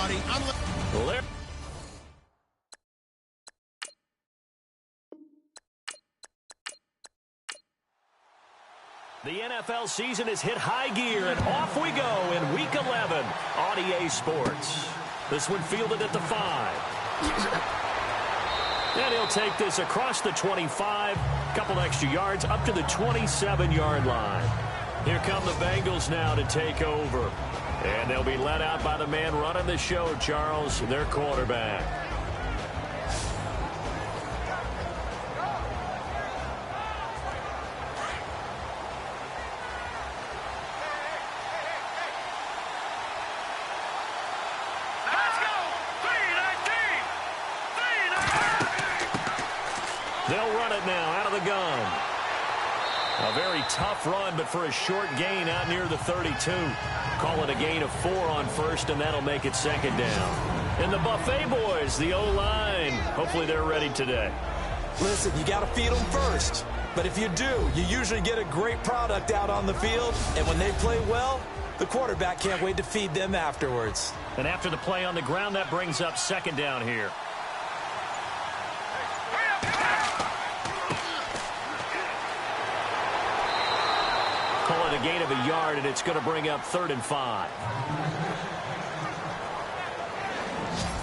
buddy. Well, there. The NFL season has hit high gear, and off we go in Week 11 on EA Sports. This one fielded at the 5. And he'll take this across the 25, couple extra yards, up to the 27-yard line. Here come the Bengals now to take over. And they'll be led out by the man running the show, Charles, their quarterback. They'll run it now out of the gun. A very tough run, but for a short gain out near the 32. Call it a gain of 4 on first, and that'll make it second down. And the Buffet boys, the O-line, hopefully they're ready today. Listen, you got to feed them first. But if you do, you usually get a great product out on the field. And when they play well, the quarterback can't wait to feed them afterwards. And after the play on the ground, that brings up second down here. Call it a gain of a yard, and it's going to bring up 3rd and 5.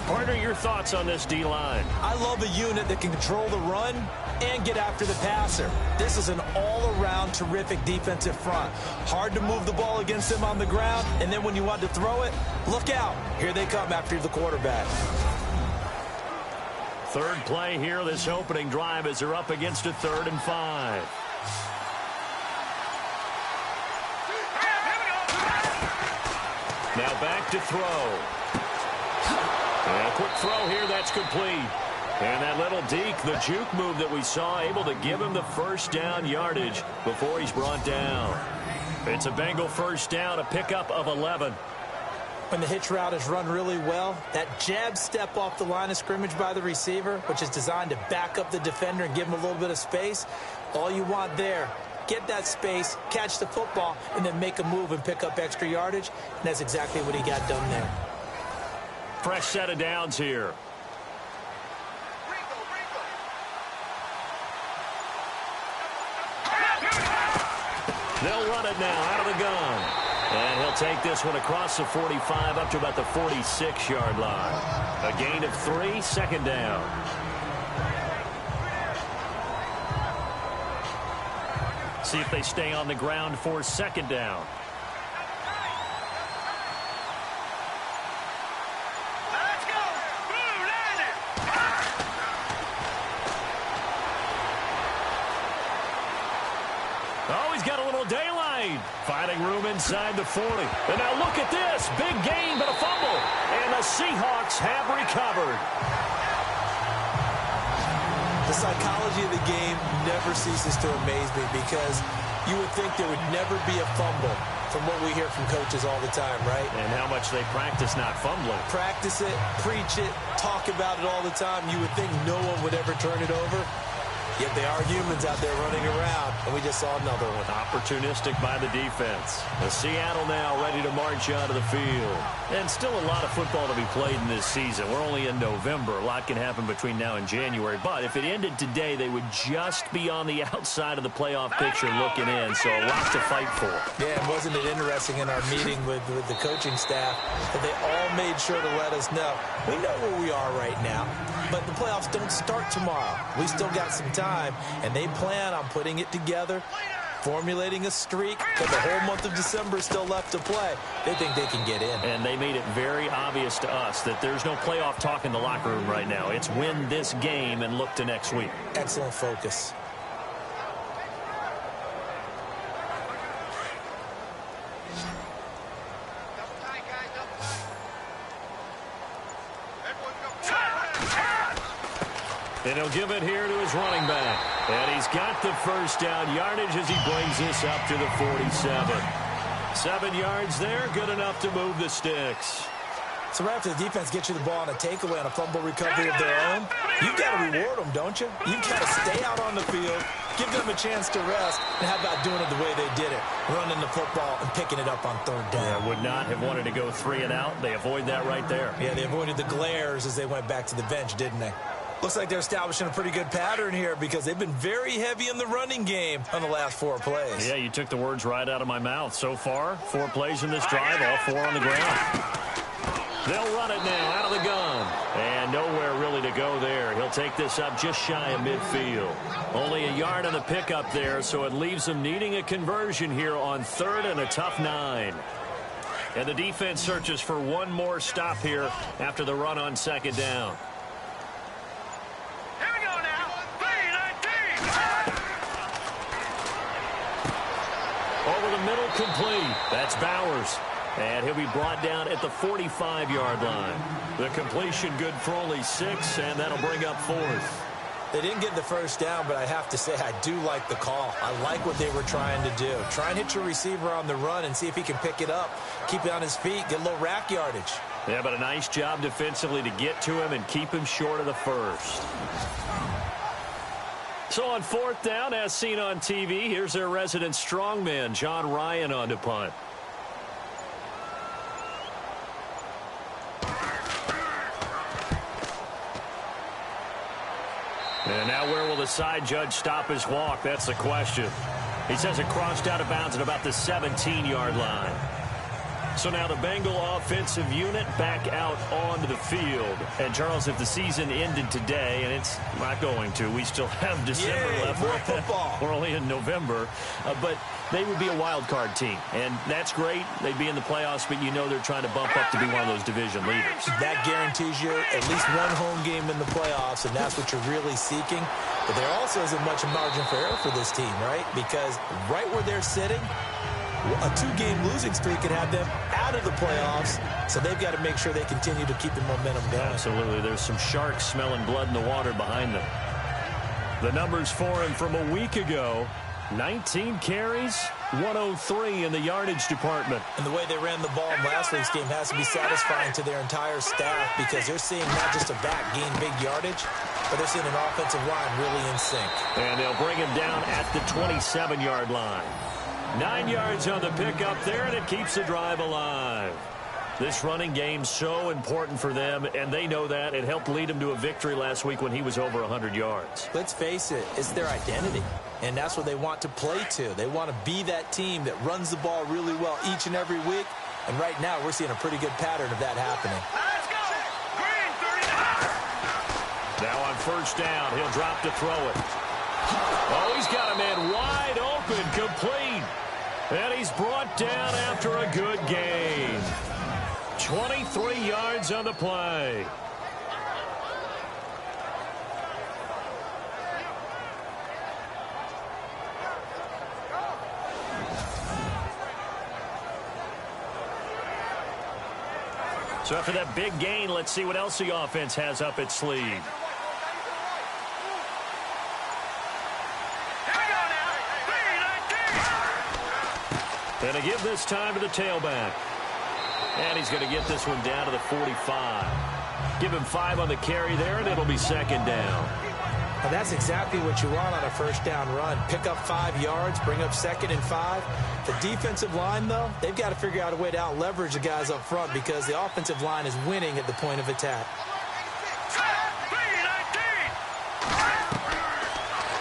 Partner, your thoughts on this D-line? I love a unit that can control the run and get after the passer. This is an all-around terrific defensive front. Hard to move the ball against them on the ground, and then when you want to throw it, look out. Here they come after the quarterback. Third play here, this opening drive, as they're up against a 3rd and 5. Now back to throw. And a quick throw here, that's complete. And that little deke, the juke move that we saw, able to give him the first down yardage before he's brought down. It's a Bengal first down, a pickup of 11. When the hitch route is run really well, that jab step off the line of scrimmage by the receiver, which is designed to back up the defender and give him a little bit of space, all you want there, get that space, catch the football, and then make a move and pick up extra yardage. And that's exactly what he got done there. Fresh set of downs here. They'll run it now out of the gun. And he'll take this one across the 45 up to about the 46-yard line. A gain of 3, second down. See if they stay on the ground for second down. Let's go! Blue Lightning! Oh, he's got a little daylight. Finding room inside the 40. And now look at this. Big gain, but a fumble. And the Seahawks have recovered. The psychology of the game never ceases to amaze me because you would think there would never be a fumble from what we hear from coaches all the time, right? And how much they practice not fumbling. Practice it, preach it, talk about it all the time. You would think no one would ever turn it over. Yet they are humans out there running around, and we just saw another one. Opportunistic by the defense. The Seattle now ready to march onto the field. And still a lot of football to be played in this season. We're only in November. A lot can happen between now and January. But if it ended today, they would just be on the outside of the playoff picture looking in. So a lot to fight for. Yeah, and wasn't it interesting in our meeting with the coaching staff that they all made sure to let us know. We know where we are right now, but the playoffs don't start tomorrow. We still got some time, and they plan on putting it together, formulating a streak, but the whole month of December is still left to play. They think they can get in. And they made it very obvious to us that there's no playoff talk in the locker room right now. It's win this game and look to next week. Excellent focus. And he'll give it here to his running back. And he's got the first down yardage as he brings this up to the 47. 7 yards there, good enough to move the sticks. So right after the defense gets you the ball on a takeaway on a fumble recovery of their own, you've got to reward them, don't you? You've got to stay out on the field, give them them a chance to rest. And how about doing it the way they did it? Running the football and picking it up on third down. Yeah, would not have wanted to go 3 and out. They avoid that right there. Yeah, they avoided the glares as they went back to the bench, didn't they? Looks like they're establishing a pretty good pattern here because they've been very heavy in the running game on the last 4 plays. Yeah, you took the words right out of my mouth. So far, 4 plays in this drive, all 4 on the ground. They'll run it now out of the gun. And nowhere really to go there. He'll take this up just shy of midfield. Only a yard on the pickup there, so it leaves them needing a conversion here on 3rd and a tough 9. And the defense searches for one more stop here after the run on 2nd down. Here we go now. 3-19. Over the middle, complete. That's Bowers. And he'll be brought down at the 45-yard line. The completion good for only 6, and that'll bring up 4th. They didn't get the first down, but I have to say I do like the call. I like what they were trying to do. Try and hit your receiver on the run and see if he can pick it up, keep it on his feet, get a little rack yardage. Yeah, but a nice job defensively to get to him and keep him short of the first. So on 4th down, as seen on TV, here's their resident strongman, John Ryan, on to punt. And now where will the side judge stop his walk? That's the question. He says it crossed out of bounds at about the 17-yard line. So now the Bengal offensive unit back out onto the field. And, Charles, if the season ended today, and it's not going to, we still have December left. More football. We're only in November. But they would be a wild card team. And that's great. They'd be in the playoffs, but you know they're trying to bump up to be one of those division leaders. That guarantees you at least one home game in the playoffs, and that's what you're really seeking. But there also isn't much margin for error for this team, right? Because right where they're sitting, a 2-game losing streak could have them out of the playoffs, so they've got to make sure they continue to keep the momentum going. Absolutely. There's some sharks smelling blood in the water behind them. The numbers for him from a week ago, 19 carries, 103 in the yardage department. And the way they ran the ball in last week's game has to be satisfying to their entire staff because they're seeing not just a back gain big yardage, but they're seeing an offensive line really in sync. And they'll bring him down at the 27-yard line. 9 yards on the pickup there, and it keeps the drive alive. This running game's so important for them, and they know that. It helped lead them to a victory last week when he was over 100 yards. Let's face it, it's their identity, and that's what they want to play to. They want to be that team that runs the ball really well each and every week, and right now we're seeing a pretty good pattern of that happening. Let's go. Green, 39. Now on 1st down, he'll drop to throw it. Oh, he's got a man wide open, complete. And he's brought down after a good gain. 23 yards on the play. So after that big gain, let's see what else the offense has up its sleeve. And to give this time to the tailback. And he's going to get this one down to the 45. Give him 5 on the carry there, and it'll be 2nd down. And that's exactly what you want on a 1st down run. Pick up 5 yards, bring up 2nd and 5. The defensive line, though, they've got to figure out a way to out-leverage the guys up front because the offensive line is winning at the point of attack.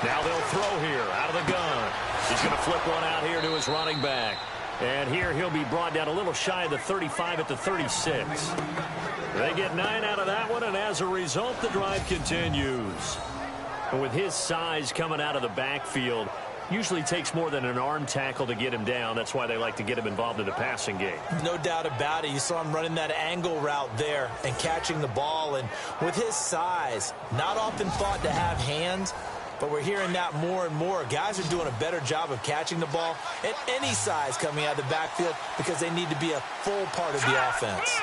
Now they'll throw here out of the gun. He's going to flip one out here to his running back. And here he'll be brought down a little shy of the 35 at the 36. They get 9 out of that one, and as a result, the drive continues. And with his size coming out of the backfield, usually takes more than an arm tackle to get him down. That's why they like to get him involved in the passing game. No doubt about it. You saw him running that angle route there and catching the ball. And with his size, not often thought to have hands, but we're hearing that more and more. Guys are doing a better job of catching the ball at any size coming out of the backfield because they need to be a full part of the offense.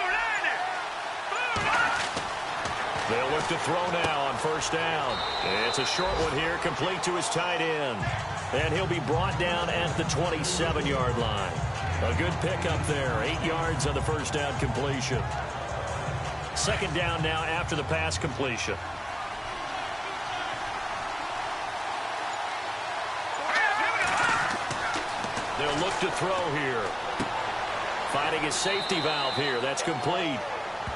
They'll look to throw now on 1st down. It's a short one here, complete to his tight end. And he'll be brought down at the 27-yard line. A good pickup there, 8 yards on the 1st down completion. 2nd down now after the pass completion. They'll look to throw here. Finding his safety valve here. That's complete.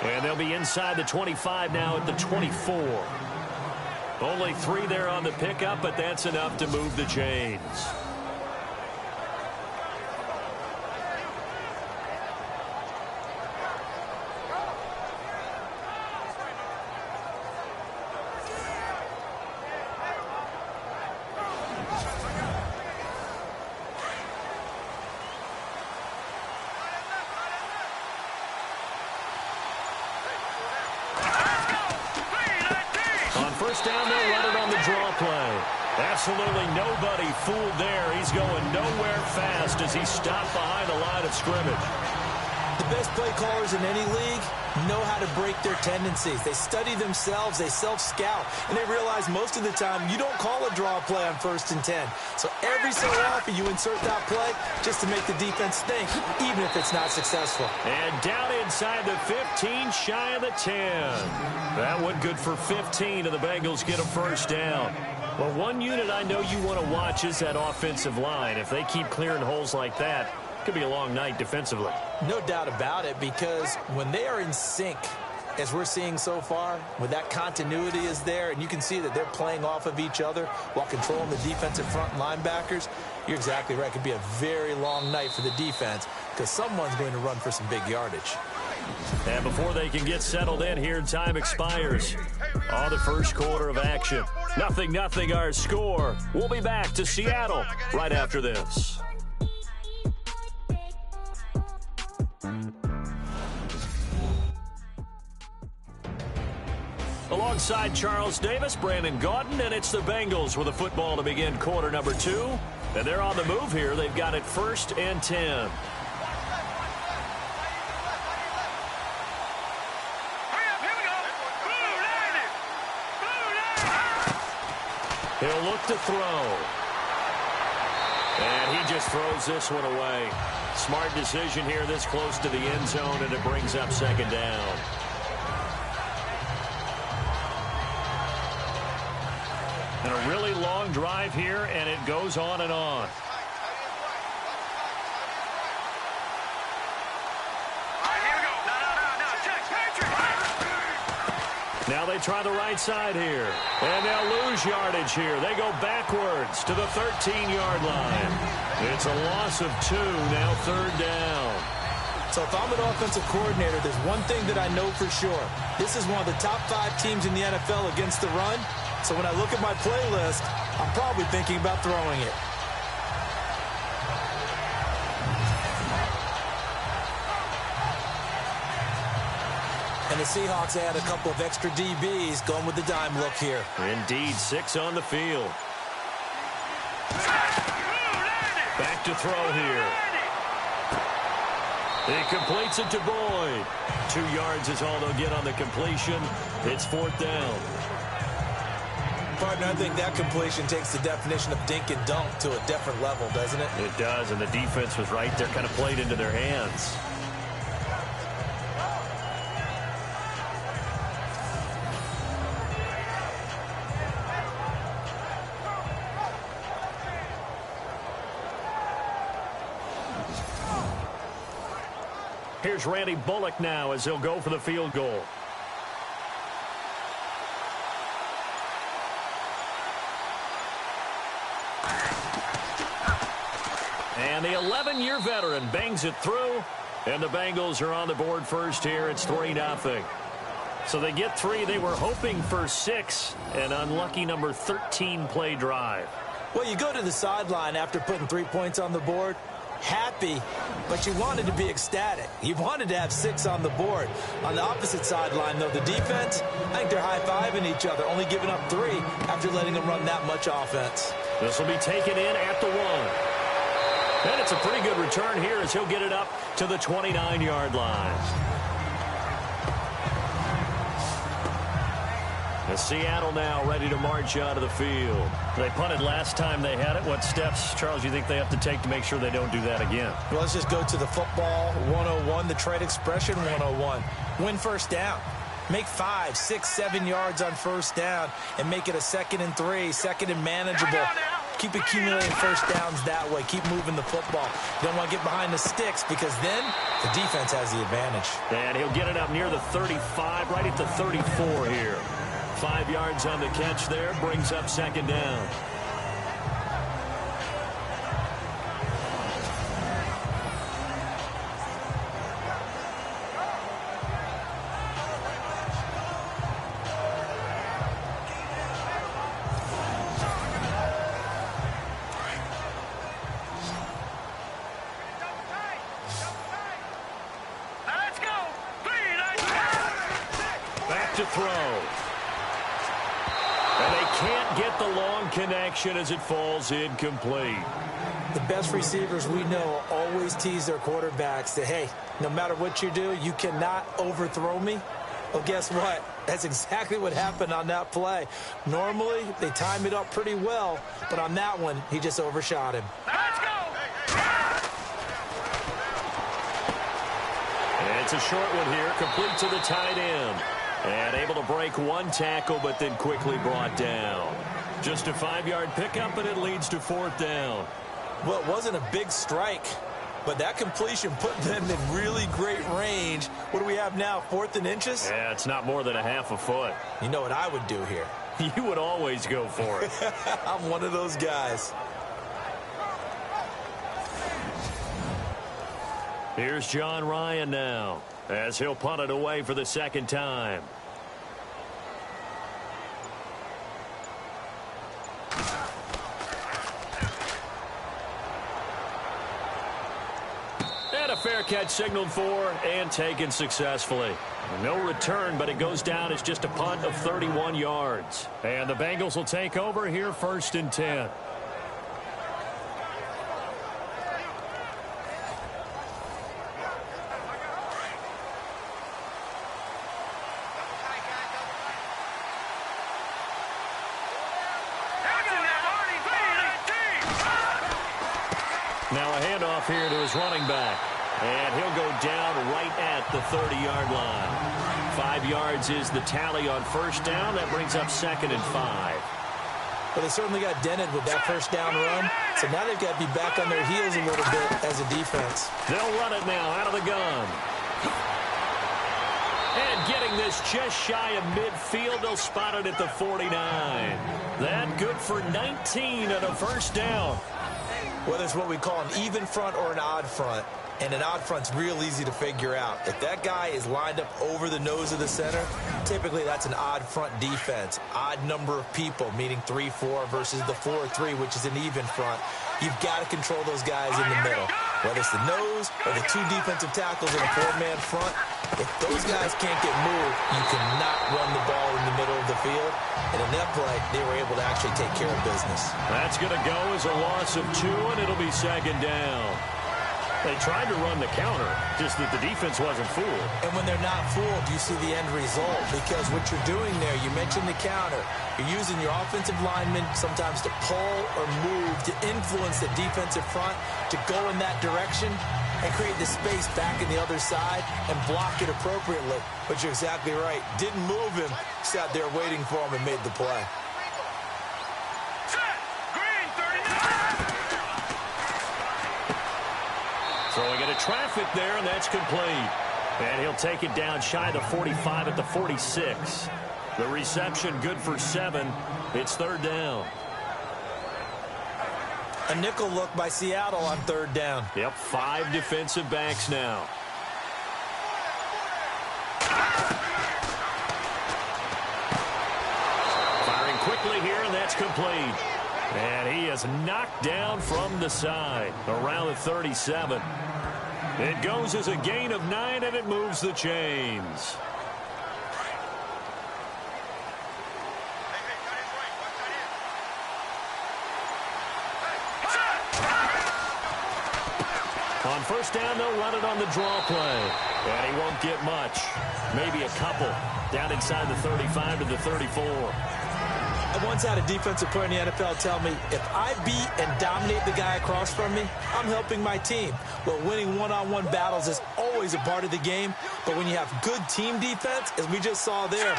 And they'll be inside the 25 now at the 24. Only 3 there on the pickup, but that's enough to move the chains. First down, they'll run it on the draw play. Absolutely nobody fooled there. He's going nowhere fast as he's stopped behind the line of scrimmage. The best play callers in any league know how to break their tendencies. They study themselves, they self-scout, and they realize most of the time you don't call a draw play on 1st and 10. So every so often you insert that play just to make the defense think, even if it's not successful. And down inside the 15, shy of the 10. That one good for 15, and the Bengals get a first down. Well, one unit I know you want to watch is that offensive line. If they keep clearing holes like that, it could be a long night defensively. No doubt about it, because when they are in sync, as we're seeing so far, when that continuity is there and you can see that they're playing off of each other while controlling the defensive front linebackers, you're exactly right. It could be a very long night for the defense because someone's going to run for some big yardage. And before they can get settled in here, time expires on the first quarter of action. 0-0 our score. We'll be back to Seattle right after this. Alongside Charles Davis, Brandon Gaudin, and it's the Bengals with a football to begin quarter number 2. And they're on the move here. They've got it 1st and 10. He'll look to throw. And he just throws this one away. Smart decision here this close to the end zone, and it brings up 2nd down. And a really long drive here, and it goes on and on. Now they try the right side here. And they'll lose yardage here. They go backwards to the 13-yard line. It's a loss of 2, now 3rd down. So if I'm an offensive coordinator, there's one thing that I know for sure. This is one of the top 5 teams in the NFL against the run. So when I look at my playlist, I'm probably thinking about throwing it. And the Seahawks add a couple of extra DBs going with the dime look here. Indeed, 6 on the field. Back to throw here. He completes it to Boyd. 2 yards is all they'll get on the completion. It's 4th down. Partner, I think that completion takes the definition of dink and dunk to a different level, doesn't it? It does, and the defense was right there, kind of played into their hands. Here's Randy Bullock now as he'll go for the field goal. And the 11-year veteran bangs it through, and the Bengals are on the board first here. It's 3-0. So they get 3. They were hoping for 6, an unlucky number 13 play drive. Well, you go to the sideline after putting 3 points on the board, happy, but you wanted to be ecstatic. You wanted to have 6 on the board. On the opposite sideline, though, the defense, I think they're high-fiving each other, only giving up 3 after letting them run that much offense. This will be taken in at the 1. And it's a pretty good return here as he'll get it up to the 29-yard line. And Seattle now ready to march out of the field. They punted last time they had it. What steps, Charles, you think they have to take to make sure they don't do that again? Well, let's just go to the football 101, the trade expression 101. Win first down. Make 5, 6, 7 yards on first down and make it a 2nd and 3, 2nd and manageable. Keep accumulating first downs that way. Keep moving the football. You don't want to get behind the sticks because then the defense has the advantage. And he'll get it up near the 35, right at the 34 here. 5 yards on the catch there, brings up second down. To throw. And they can't get the long connection as it falls incomplete. The best receivers we know always tease their quarterbacks that, hey, no matter what you do, you cannot overthrow me. Well, guess what? That's exactly what happened on that play. Normally, they time it up pretty well, but on that one, he just overshot him. Let's go! And it's a short one here, complete to the tight end. And able to break one tackle, but then quickly brought down. Just a 5-yard pickup, and it leads to fourth down. Well, it wasn't a big strike, but that completion put them in really great range. What do we have now, 4th and inches? Yeah, it's not more than a half a foot. You know what I would do here? You would always go for it. I'm one of those guys. Here's John Ryan now, as he'll punt it away for the second time. And a fair catch signaled for and taken successfully. No return, but it goes down as just a punt of 31 yards. And the Bengals will take over here, 1st and 10. Now a handoff here to his running back. And he'll go down right at the 30-yard line. 5 yards is the tally on first down. That brings up 2nd and 5. Well, they certainly got dented with that first down run. So now they've got to be back on their heels a little bit as a defense. They'll run it now out of the gun. And getting this just shy of midfield, they'll spot it at the 49. That good for 19 and a first down. Whether it's what we call an even front or an odd front, and an odd front's real easy to figure out. If that guy is lined up over the nose of the center, typically that's an odd front defense. Odd number of people, meaning 3-4 versus the 4-3, which is an even front. You've got to control those guys in the middle. Whether it's the nose or the 2 defensive tackles in a 4-man front, if those guys can't get moved, you cannot run the ball in the middle of the field. And in that play, they were able to actually take care of business. That's going to go as a loss of 2, and it'll be second down. They tried to run the counter, just that the defense wasn't fooled. And when they're not fooled, you see the end result. Because what you're doing there, you mentioned the counter. You're using your offensive linemen sometimes to pull or move, to influence the defensive front, to go in that direction and create the space back in the other side and block it appropriately. But you're exactly right. Didn't move him, sat there waiting for him and made the play. Throwing into traffic there, and that's complete. And he'll take it down shy of the 45 at the 46. The reception good for 7. It's third down. A nickel look by Seattle on third down. Yep, 5 defensive backs now. Firing quickly here, and that's complete. And he is knocked down from the side around the 37. It goes as a gain of 9, and it moves the chains. On first down, they'll run it on the draw play. And he won't get much. Maybe a couple. Down inside the 35 to the 34. I once had a defensive player in the NFL tell me, if I beat and dominate the guy across from me, I'm helping my team. Well, winning one-on-one battles is always a part of the game. But when you have good team defense, as we just saw there,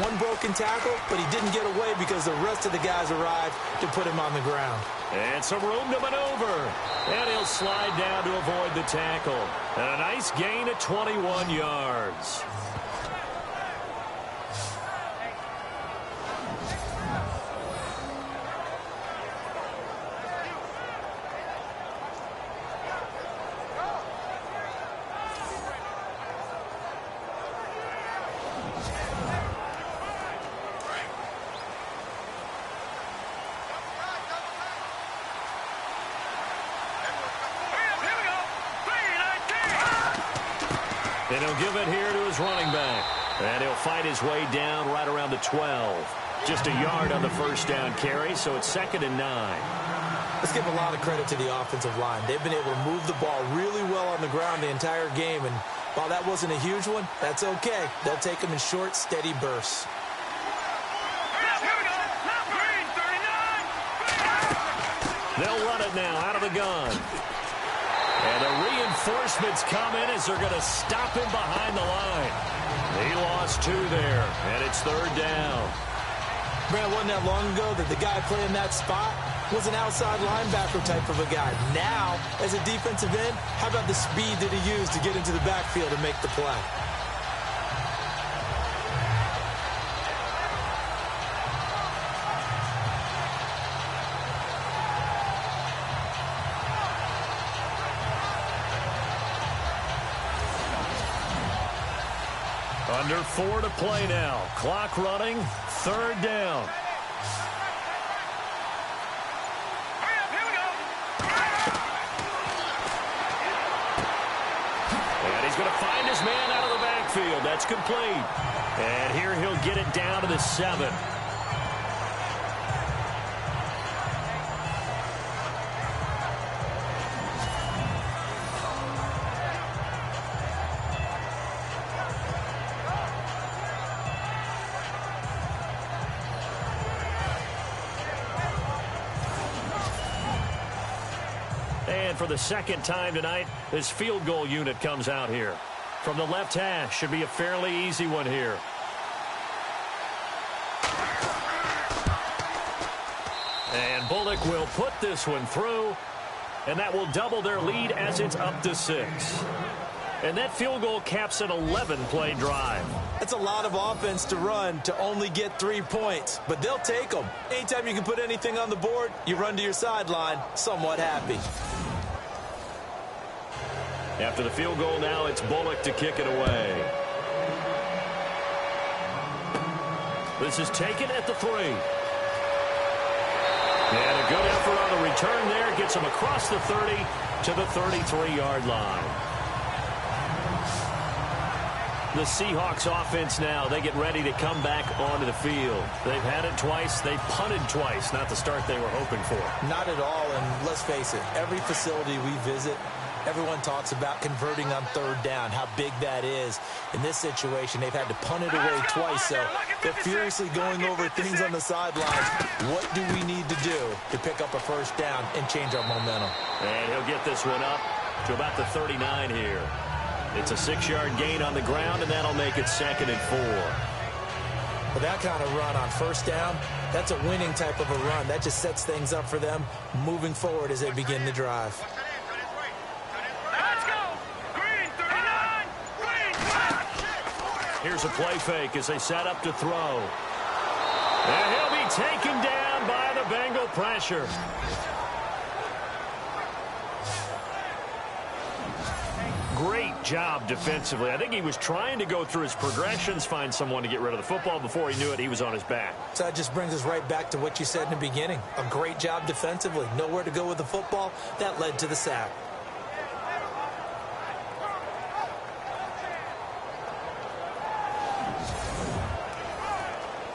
one broken tackle, but he didn't get away because the rest of the guys arrived to put him on the ground. And some room to maneuver. And he'll slide down to avoid the tackle. And a nice gain of 21 yards. And he'll give it here to his running back. And he'll fight his way down right around the 12. Just a yard on the first down carry, so it's 2nd and 9. Let's give a lot of credit to the offensive line. They've been able to move the ball really well on the ground the entire game. And while that wasn't a huge one, that's okay. They'll take them in short, steady bursts. They'll run it now out of the gun. And the reinforcements come in as they're going to stop him behind the line. He lost 2 there, and it's 3rd down. Brad, wasn't that long ago that the guy playing that spot was an outside linebacker type of a guy. Now, as a defensive end, how about the speed that he used to get into the backfield and make the play? Under 4 to play now. Clock running. 3rd down. And he's going to find his man out of the backfield. That's complete. And here he'll get it down to the 7. And for the second time tonight, this field goal unit comes out here. From the left hash, should be a fairly easy one here. And Bullock will put this one through, and that will double their lead as it's up to 6. And that field goal caps an 11-play drive. That's a lot of offense to run to only get 3 points, but they'll take them. Anytime you can put anything on the board, you run to your sideline somewhat happy. After the field goal now, it's Bullock to kick it away. This is taken at the 3. And a good effort on the return there. Gets him across the 30 to the 33-yard line. The Seahawks offense now, they get ready to come back onto the field. They've had it twice. They've punted twice. Not the start they were hoping for. Not at all, and let's face it, every facility we visit, everyone talks about converting on 3rd down, how big that is. In this situation, they've had to punt it away twice, so they're furiously going over things on the sidelines. What do we need to do to pick up a 1st down and change our momentum? And he'll get this one up to about the 39 here. It's a 6-yard gain on the ground, and that'll make it 2nd and 4. With that kind of run on 1st down, that's a winning type of a run. That just sets things up for them moving forward as they begin the drive. Let's go! Green 39! Green! Here's a play fake as they set up to throw. And he'll be taken down by the Bengal pressure. Great job defensively. I think he was trying to go through his progressions, find someone to get rid of the football. Before he knew it, he was on his back. So that just brings us right back to what you said in the beginning. A great job defensively. Nowhere to go with the football. That led to the sack.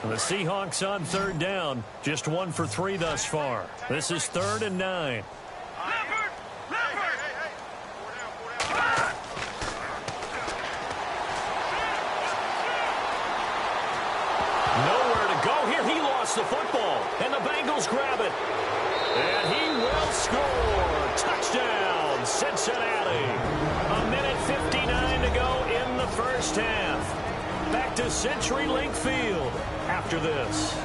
The Seahawks on 3rd down. Just 1 for 3 thus far. This is 3rd and 9. Nowhere to go here. He lost the football, and the Bengals grab it. And he will score. Touchdown, Cincinnati. A minute 59 to go in the 1st half. Back to CenturyLink Field after this.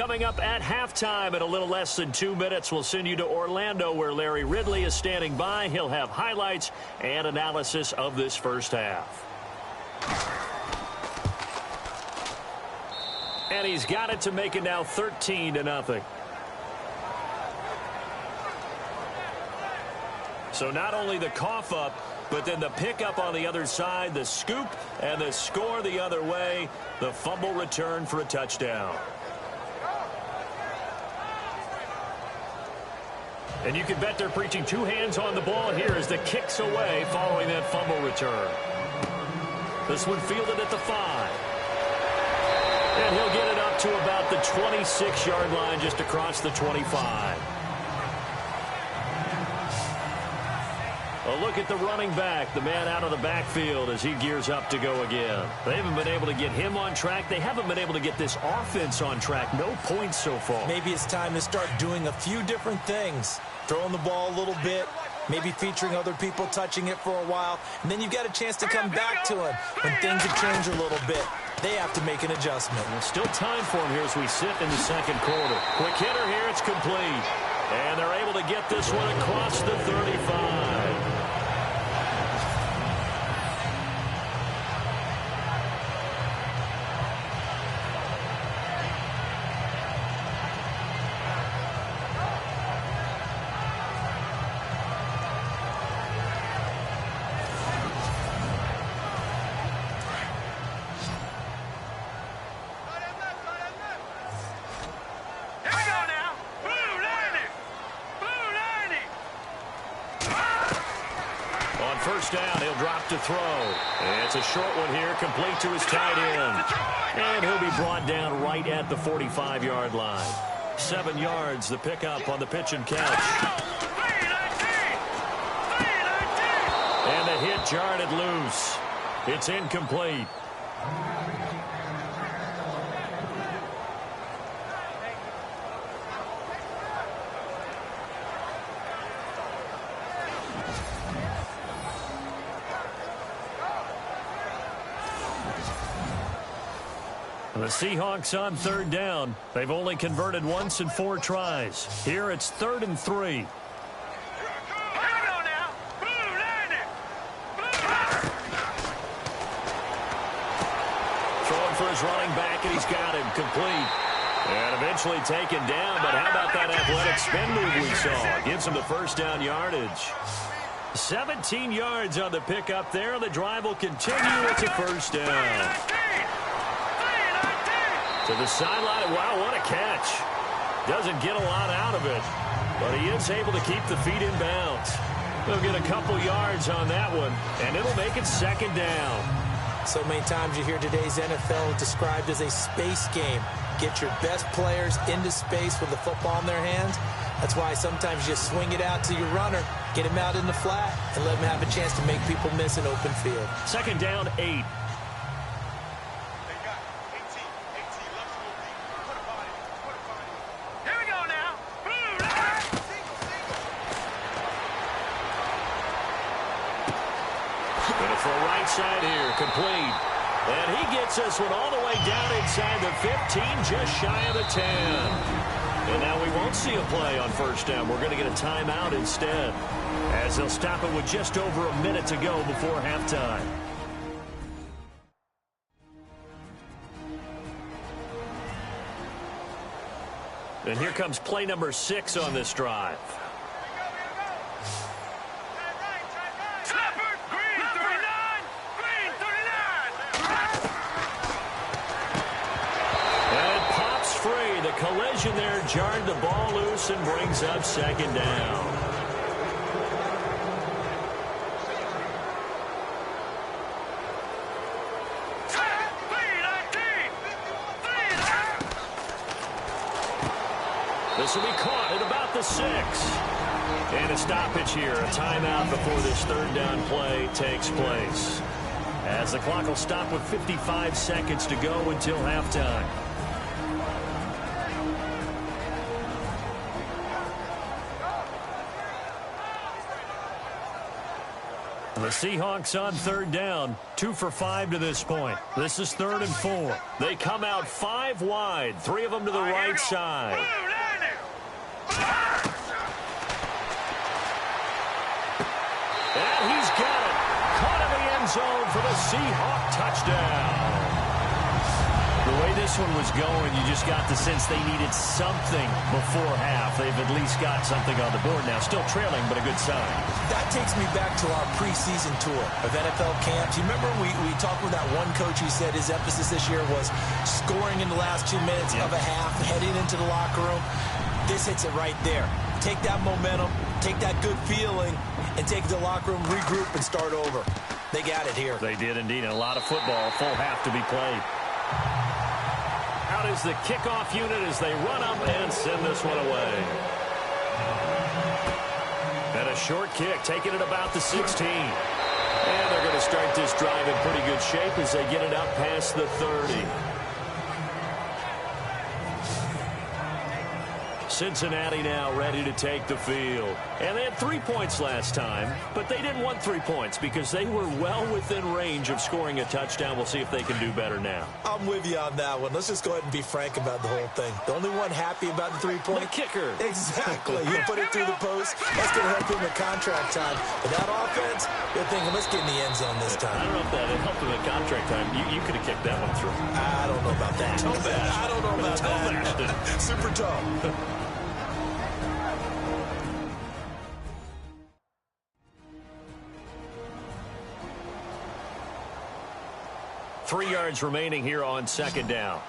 Coming up at halftime in a little less than 2 minutes, we'll send you to Orlando where Larry Ridley is standing by. He'll have highlights and analysis of this first half. And he's got it to make it now 13-0. So not only the cough up, but then the pickup on the other side, the scoop, and the score the other way. The fumble return for a touchdown. And you can bet they're preaching two hands on the ball here as the kick's away following that fumble return. This one fielded at the 5. And he'll get it up to about the 26-yard line just across the 25. A look at the running back, the man out of the backfield as he gears up to go again. They haven't been able to get him on track. They haven't been able to get this offense on track. No points so far. Maybe it's time to start doing a few different things. Throwing the ball a little bit, maybe featuring other people touching it for a while, and then you've got a chance to come back to him when things have changed a little bit. They have to make an adjustment. There's still time for him here as we sit in the second quarter. Quick hitter here, it's complete. And they're able to get this one across the 35. First down, he'll drop to throw. And it's a short one here, complete to his tight end. And he'll be brought down right at the 45-yard line. 7 yards, the pickup on the pitch and catch. And the hit jarred it loose. It's incomplete. The Seahawks on third down. They've only converted once in 4 tries. Here it's 3rd and 3. Throwing for his running back, and he's got him complete. And eventually taken down, but how about that athletic spin move we saw? Gives him the first down yardage. 17 yards on the pickup there. The drive will continue. It's a first down. To the sideline. Wow, what a catch. Doesn't get a lot out of it, but he is able to keep the feet in bounds. They'll get a couple yards on that one, and it'll make it 2nd down. So many times you hear today's NFL described as a space game. Get your best players into space with the football in their hands. That's why sometimes you swing it out to your runner, get him out in the flat, and let him have a chance to make people miss an open field. 2nd down, 8. Side here, complete. And he gets this one all the way down inside the 15, just shy of the 10. And now we won't see a play on first down. We're going to get a timeout instead, as they'll stop it with just over a minute to go before halftime. And here comes play number 6 on this drive. Collision there jarred the ball loose and brings up 2nd down. This will be caught at about the 6. And a stoppage here, a timeout before this 3rd down play takes place. As the clock will stop with 55 seconds to go until halftime. The Seahawks on third down, 2 for 5 to this point. This is 3rd and 4. They come out 5 wide, 3 of them to the right side. And he's got it. Caught in the end zone for the Seahawk touchdown. The way this one was going, you just got the sense they needed something before half. They've at least got something on the board now. Still trailing, but a good sign. That takes me back to our preseason tour of NFL camps. You remember we talked with that one coach who said his emphasis this year was scoring in the last 2 minutes of a half, heading into the locker room. This hits it right there. Take that momentum, take that good feeling, and take it to the locker room, regroup, and start over. They got it here. They did indeed, and a lot of football, full half to be played. Out is the kickoff unit as they run up and send this one away. And a short kick, taking it about the 16. And they're going to start this drive in pretty good shape as they get it up past the 30. Cincinnati now ready to take the field. And they had 3 points last time, but they didn't want 3 points because they were well within range of scoring a touchdown. We'll see if they can do better now. I'm with you on that one. Let's just go ahead and be frank about the whole thing. The only one happy about the 3-point? The kicker. Exactly. You put it through the post. That's going to help him in contract time. But that offense, you're thinking, let's get in the end zone this time. I don't know if that helped him in contract time. You could have kicked that one through. I don't know about that. I don't know about that. Super tall. Three yards remaining here on second down.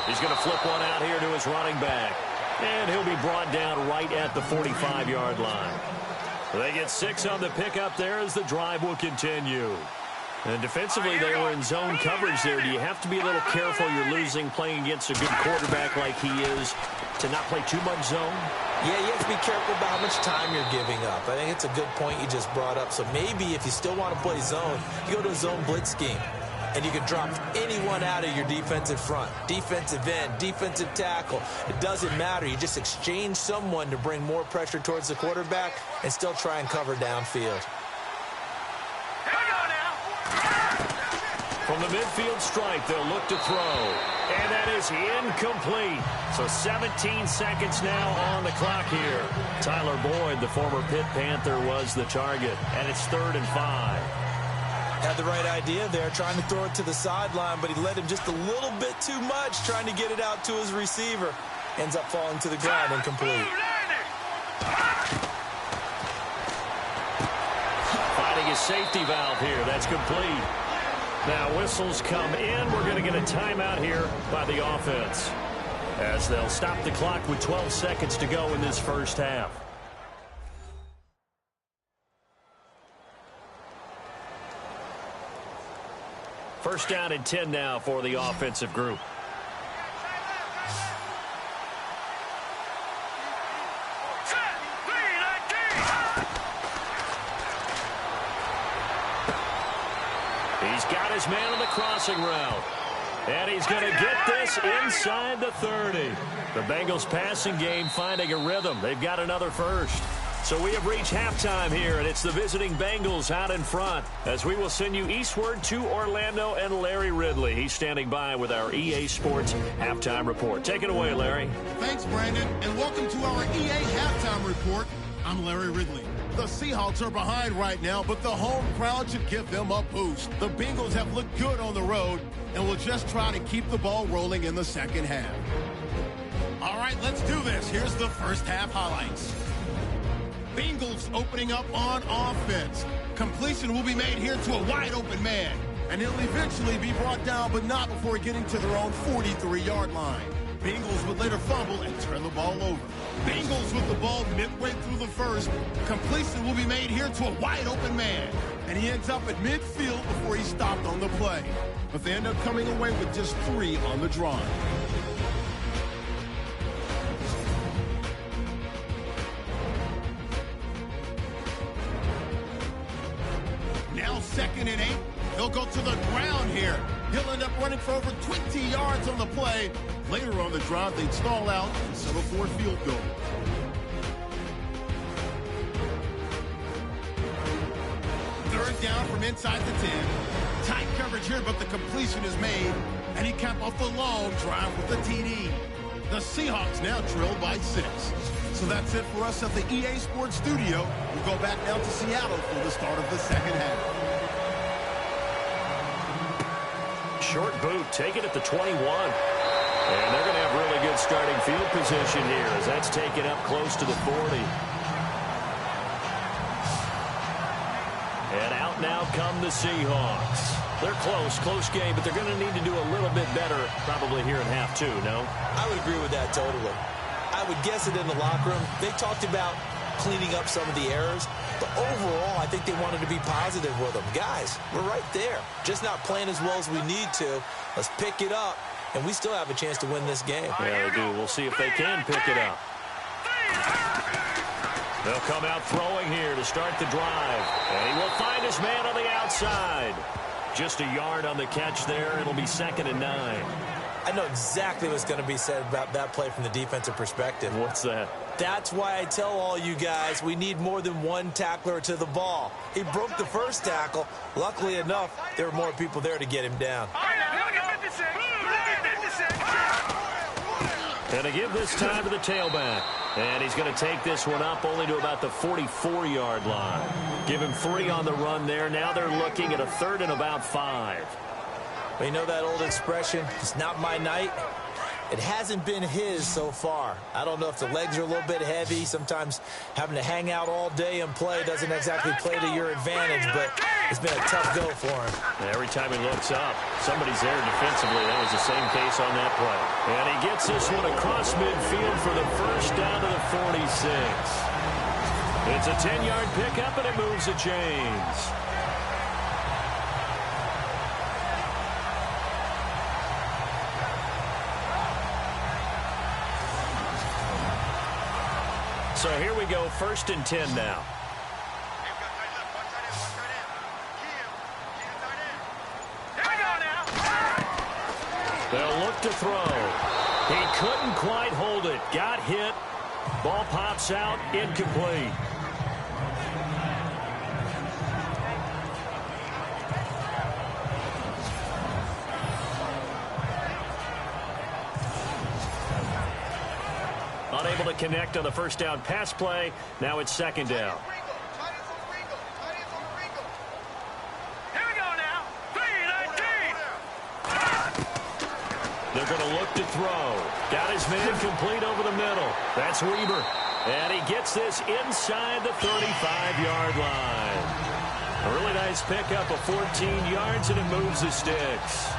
He's going to flip one out here to his running back. And he'll be brought down right at the 45-yard line. They get 6 on the pickup there as the drive will continue. And defensively, they were in zone coverage there. Do you have to be a little careful? You're losing playing against a good quarterback like he is to not play too much zone? Yeah, you have to be careful about how much time you're giving up. I think it's a good point you just brought up. So maybe if you still want to play zone, you go to a zone blitz scheme. And you can drop anyone out of your defensive front. Defensive end, defensive tackle. It doesn't matter. You just exchange someone to bring more pressure towards the quarterback and still try and cover downfield. From the midfield stripe, they'll look to throw. And that is incomplete. So 17 seconds now on the clock here. Tyler Boyd, the former Pitt Panther, was the target. And it's 3rd and 5. Had the right idea there, trying to throw it to the sideline, but he led him just a little bit too much, trying to get it out to his receiver. Ends up falling to the ground incomplete. Finding a safety valve here. That's complete. Now whistles come in. We're going to get a timeout here by the offense as they'll stop the clock with 12 seconds to go in this first half. First down and 10 now for the offensive group. He's got his man on the crossing route. And he's going to get this inside the 30. The Bengals passing game finding a rhythm. They've got another first. So we have reached halftime here, and it's the visiting Bengals out in front as we will send you eastward to Orlando and Larry Ridley. He's standing by with our EA Sports Halftime Report. Take it away, Larry. Thanks, Brandon, and welcome to our EA Halftime Report. I'm Larry Ridley. The Seahawks are behind right now, but the home crowd should give them a boost. The Bengals have looked good on the road and will just try to keep the ball rolling in the second half. All right, let's do this. Here's the first half highlights. Bengals opening up on offense. Completion will be made here to a wide-open man, and he'll eventually be brought down, but not before getting to their own 43-yard line. Bengals would later fumble and turn the ball over. Bengals with the ball midway through the first. Completion will be made here to a wide-open man, and he ends up at midfield before he stopped on the play. But they end up coming away with just 3 on the drive. Now 2nd and 8. They'll go to the ground here. He'll end up running for over 20 yards on the play. Later on the drive, they'd stall out and settle for a field goal. Third down from inside the 10. Tight coverage here, but the completion is made. And he capped off the long drive with the TD. The Seahawks now trail by 6. So that's it for us at the EA Sports Studio. We'll go back now to Seattle for the start of the second half. Short boot, take it at the 21. And they're going to have really good starting field position here as that's taken up close to the 40. And out now come the Seahawks. They're close game, but they're going to need to do a little bit better probably here in half two, no? I would agree with that totally. I would guess it in the locker room. They talked about cleaning up some of the errors, but overall, I think they wanted to be positive with them. Guys, we're right there. Just not playing as well as we need to. Let's pick it up, and we still have a chance to win this game. Yeah, they do. We'll see if they can pick it up. They'll come out throwing here to start the drive. And he will find his man on the outside. Just a yard on the catch there. It'll be 2nd and 9. I know exactly what's going to be said about that play from the defensive perspective. What's that? That's why I tell all you guys we need more than one tackler to the ball. He broke the first tackle. Luckily enough, there were more people there to get him down. And to give this time to the tailback. And he's going to take this one up only to about the 44-yard line. Give him 3 on the run there. Now they're looking at a 3rd and about 5. Well, you know that old expression, it's not my night? It hasn't been his so far. I don't know if the legs are a little bit heavy. Sometimes having to hang out all day and play doesn't exactly play to your advantage, but it's been a tough go for him. And every time he looks up, somebody's there defensively. That was the same case on that play. And he gets this one across midfield for the first down to the 46. It's a 10-yard pickup, and it moves the chains. So here we go, 1st and 10 now. They'll look to throw. He couldn't quite hold it. Got hit. Ball pops out, incomplete. Unable to connect on the first down pass play. Now it's 2nd down. They're going to look to throw. Got his man complete over the middle. That's Weber. And he gets this inside the 35-yard line. A really nice pickup of 14 yards, and it moves the sticks.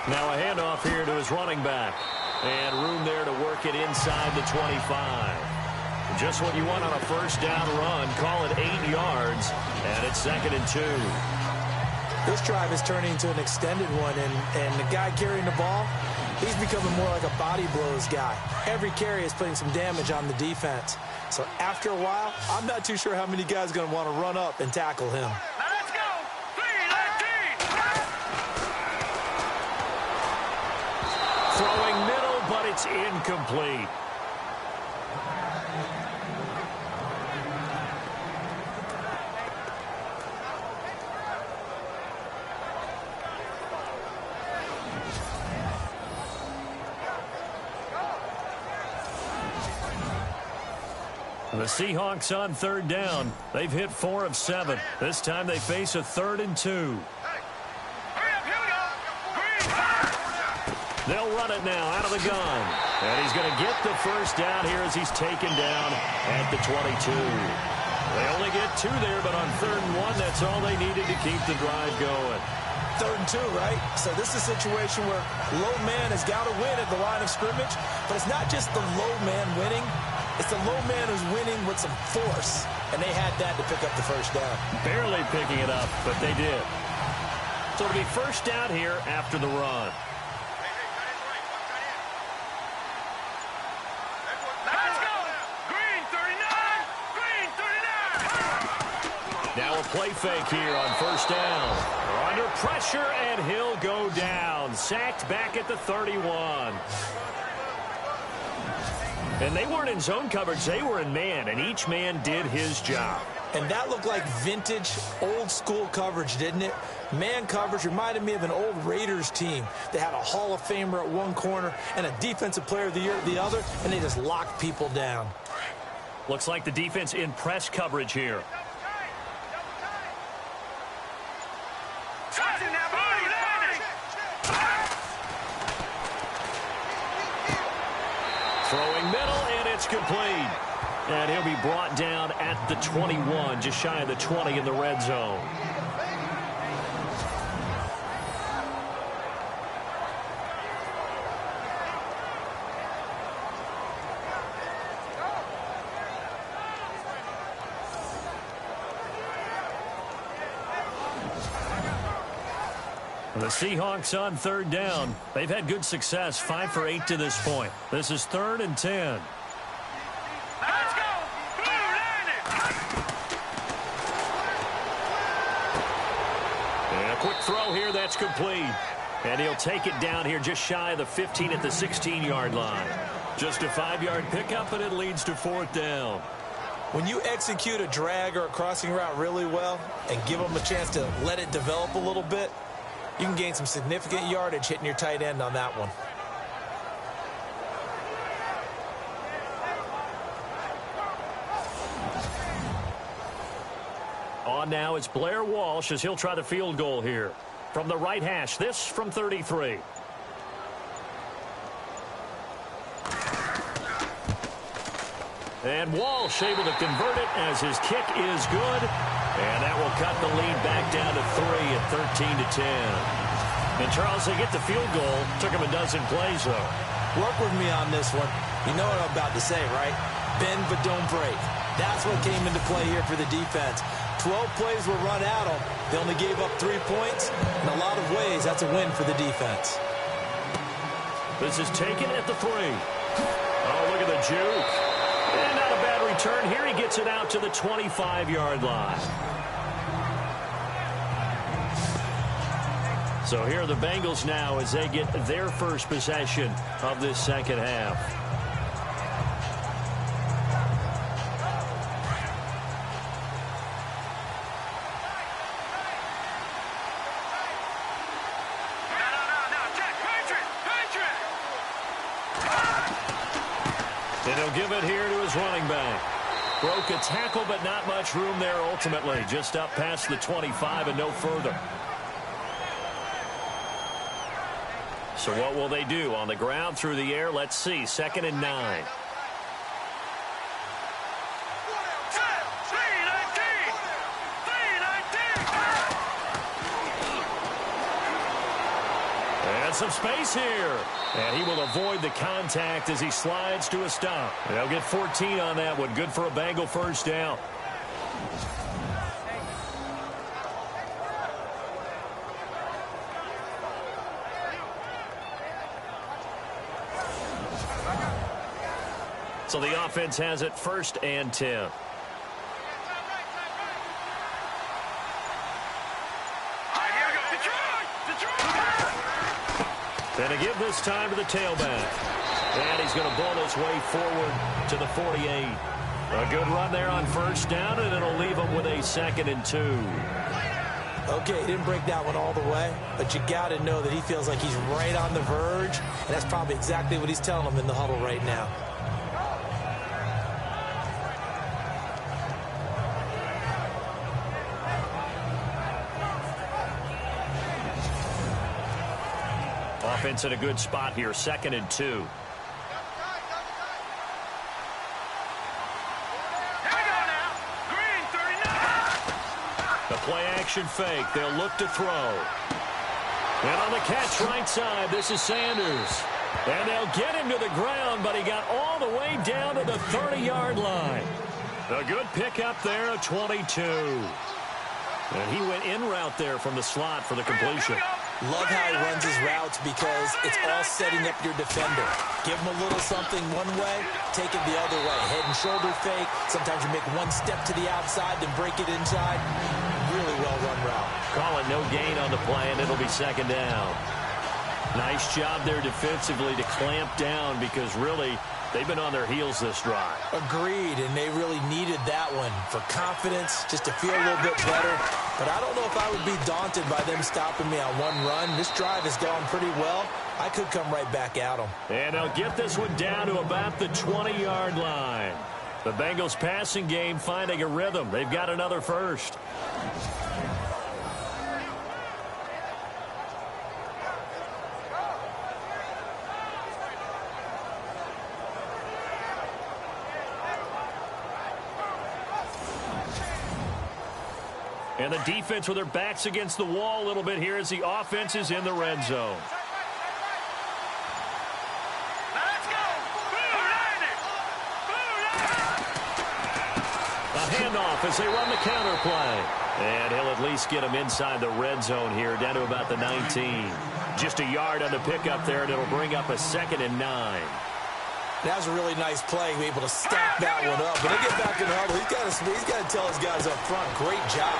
Now a handoff here to his running back. And room there to work it inside the 25. Just what you want on a first down run. Call it 8 yards. And it's 2nd and 2. This drive is turning into an extended one. And the guy carrying the ball, he's becoming more like a body blows guy. Every carry is putting some damage on the defense. So after a while, I'm not too sure how many guys are going to want to run up and tackle him. Throwing middle, but it's incomplete. The Seahawks on 3rd down. They've hit 4 of 7. This time they face a 3rd and 2. They'll run it now out of the gun. And he's going to get the first down here as he's taken down at the 22. They only get 2 there, but on 3rd and 1, that's all they needed to keep the drive going. 3rd and 2, right? So this is a situation where low man has got to win at the line of scrimmage, but it's not just the low man winning. It's the low man who's winning with some force, and they had that to pick up the first down. Barely picking it up, but they did. So it'll be first down here after the run. Let's go. Green 39. Green 39. Now a play fake here on first down. They're under pressure, and he'll go down. Sacked back at the 31. And they weren't in zone coverage. They were in man, and each man did his job. And that looked like vintage, old-school coverage, didn't it? Man coverage reminded me of an old Raiders team. They had a Hall of Famer at one corner and a Defensive Player of the Year at the other, and they just locked people down. Looks like the defense in press coverage here. Throwing middle, and it's complete. And he'll be brought down at the 21, just shy of the 20 in the red zone. The Seahawks on 3rd down. They've had good success, 5 for 8 to this point. This is 3rd and 10. Let's go. And a quick throw here, that's complete. And he'll take it down here just shy of the 15 at the 16-yard line. Just a 5-yard pickup, and it leads to 4th down. When you execute a drag or a crossing route really well and give them a chance to let it develop a little bit, you can gain some significant yardage hitting your tight end on that one. On now, it's Blair Walsh as he'll try the field goal here. From the right hash, this from 33. And Walsh able to convert it as his kick is good. And that will cut the lead back down to 3 at 13-10. And Charles, they get the field goal. Took him a dozen plays, though. Work with me on this one. You know what I'm about to say, right? Bend but don't break. That's what came into play here for the defense. 12 plays were run at them. They only gave up 3 points. In a lot of ways, that's a win for the defense. This is taken at the 3. Oh, look at the juke. And not a bad return here. He gets it out to the 25-yard line. So here are the Bengals now as they get their first possession of this second half. And he'll give it here to his running back. Broke a tackle, but not much room there ultimately. Just up past the 25 and no further. So what will they do? On the ground, through the air, let's see. 2nd and 9. And some space here. And he will avoid the contact as he slides to a stop. And they'll get 14 on that one. Good for a Bengal first down. So the offense has it 1st and 10. And a give this time to the tailback. And he's going to ball his way forward to the 48. A good run there on first down, and it'll leave him with a 2nd and 2. Okay, he didn't break that one all the way, but you got to know that he feels like he's right on the verge, and that's probably exactly what he's telling them in the huddle right now. Offense in a good spot here, 2nd and 2. The play action fake. They'll look to throw. And on the catch right side, this is Sanders. And they'll get him to the ground, but he got all the way down to the 30-yard line. A good pickup there, a 22. And he went in route there from the slot for the completion. Love how he runs his routes because it's all setting up your defender. Give him a little something one way, take it the other way. Head and shoulder fake. Sometimes you make one step to the outside, then break it inside. Really well-run route. Call it no gain on the play, and it'll be second down. Nice job there defensively to clamp down because really they've been on their heels this drive. Agreed, and they really needed that one for confidence, just to feel a little bit better. But I don't know if I would be daunted by them stopping me on one run. This drive has gone pretty well. I could come right back at them. And they'll get this one down to about the 20-yard line. The Bengals passing game finding a rhythm. They've got another first. And the defense with their backs against the wall a little bit here as the offense is in the red zone. Let's go! A handoff as they run the counter play. And he'll at least get him inside the red zone here, down to about the 19. Just a yard on the pickup there, and it'll bring up a 2nd and 9. That was a really nice play. Be able to stack that one up. When they get back in the huddle, he's got to tell his guys up front, great job.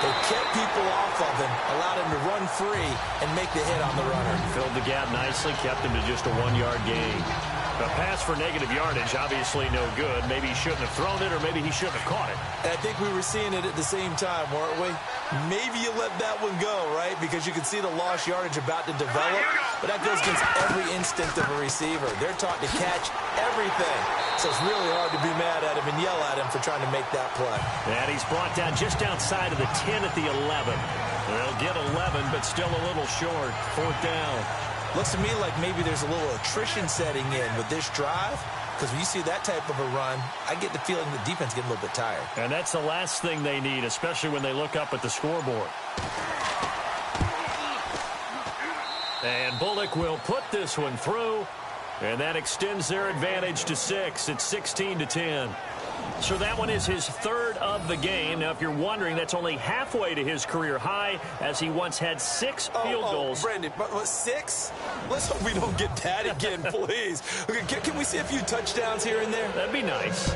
They kept people off of him, allowed him to run free and make the hit on the runner. Filled the gap nicely, kept him to just a 1-yard gain. A pass for negative yardage, obviously no good. Maybe he shouldn't have thrown it, or maybe he shouldn't have caught it. And I think we were seeing it at the same time, weren't we? Maybe you let that one go, right? Because you can see the lost yardage about to develop. But that goes against every instinct of a receiver. They're taught to catch everything. So it's really hard to be mad at him and yell at him for trying to make that play. And he's brought down just outside of the 10 at the 11. They'll get 11, but still a little short. 4th down. Looks to me like maybe there's a little attrition setting in with this drive. Because when you see that type of a run, I get the feeling the defense getting a little bit tired. And that's the last thing they need, especially when they look up at the scoreboard. And Bullock will put this one through. And that extends their advantage to 6. It's 16-10. So that one is his 3rd of the game. Now, if you're wondering, that's only halfway to his career high, as he once had 6 field goals. Brandon, but 6? Let's hope we don't get that again, please. Okay, can we see a few touchdowns here and there? That'd be nice.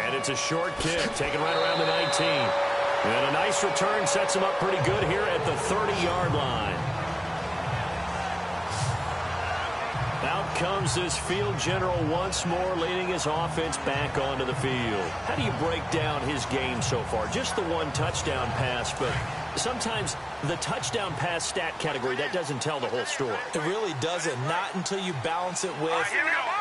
And it's a short kick, taken right around the 19. And a nice return sets him up pretty good here at the 30-yard line. Out comes this field general once more, leading his offense back onto the field. How do you break down his game so far? Just the 1 touchdown pass, but sometimes the touchdown pass stat category, that doesn't tell the whole story. It really doesn't. Not until you balance it with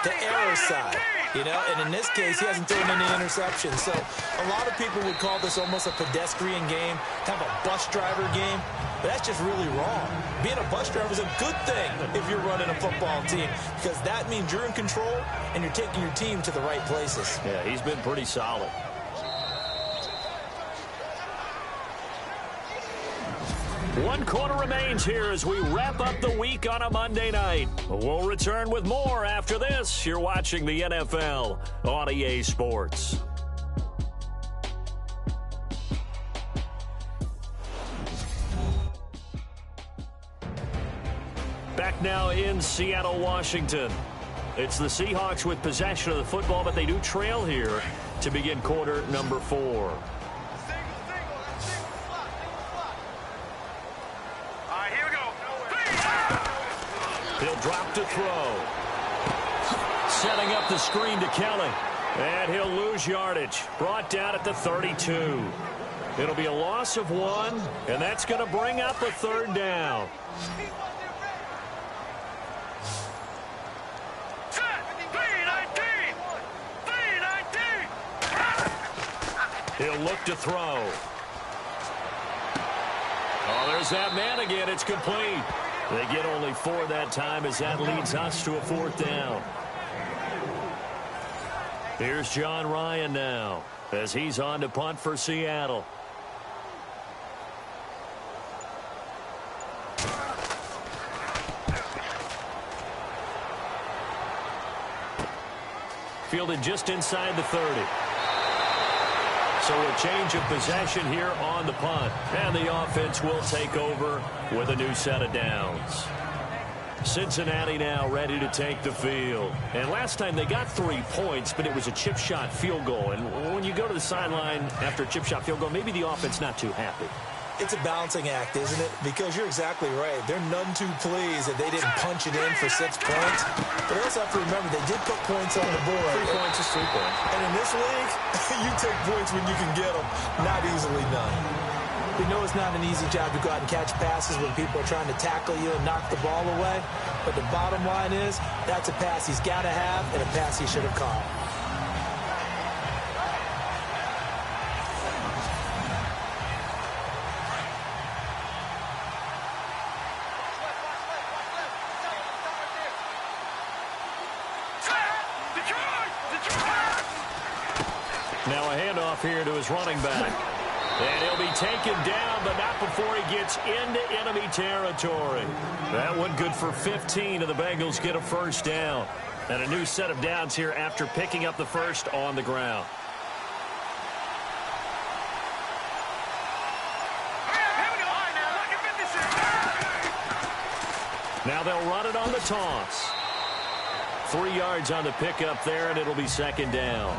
the error side. You know, and in this case, he hasn't thrown any interceptions. So a lot of people would call this almost a pedestrian game, kind of a bus driver game. But that's just really wrong. Being a bus driver is a good thing if you're running a football team, because that means you're in control and you're taking your team to the right places. Yeah, he's been pretty solid. One quarter remains here as we wrap up the week on a Monday night. We'll return with more after this. You're watching the NFL on EA Sports. Back now in Seattle, Washington. It's the Seahawks with possession of the football, but they do trail here to begin quarter number 4. He'll drop to throw. Setting up the screen to Kelly. And he'll lose yardage. Brought down at the 32. It'll be a loss of 1, and that's going to bring up a 3rd down. He'll look to throw. Oh, there's that man again. It's complete. They get only 4 that time as that leads us to a 4th down. Here's John Ryan now as he's on to punt for Seattle. fielded just inside the 30. So a change of possession here on the punt. And the offense will take over with a new set of downs. Cincinnati now ready to take the field. And last time they got 3 points, but it was a chip shot field goal. And when you go to the sideline after a chip shot field goal, maybe the offense not too happy. It's a balancing act, isn't it? Because you're exactly right. They're none too pleased that they didn't punch it in for 6 points. But also have to remember, they did put points on the board. 3 points is 3 points. And in this league, you take points when you can get them. Not easily done. We know it's not an easy job to go out and catch passes when people are trying to tackle you and knock the ball away. But the bottom line is, that's a pass he's got to have and a pass he should have caught. Now a handoff here to his running back. And he'll be taken down, but not before he gets into enemy territory. That one good for 15, and the Bengals get a first down. And a new set of downs here after picking up the first on the ground. Now they'll run it on the toss. 3 yards on the pickup there, and it'll be second down.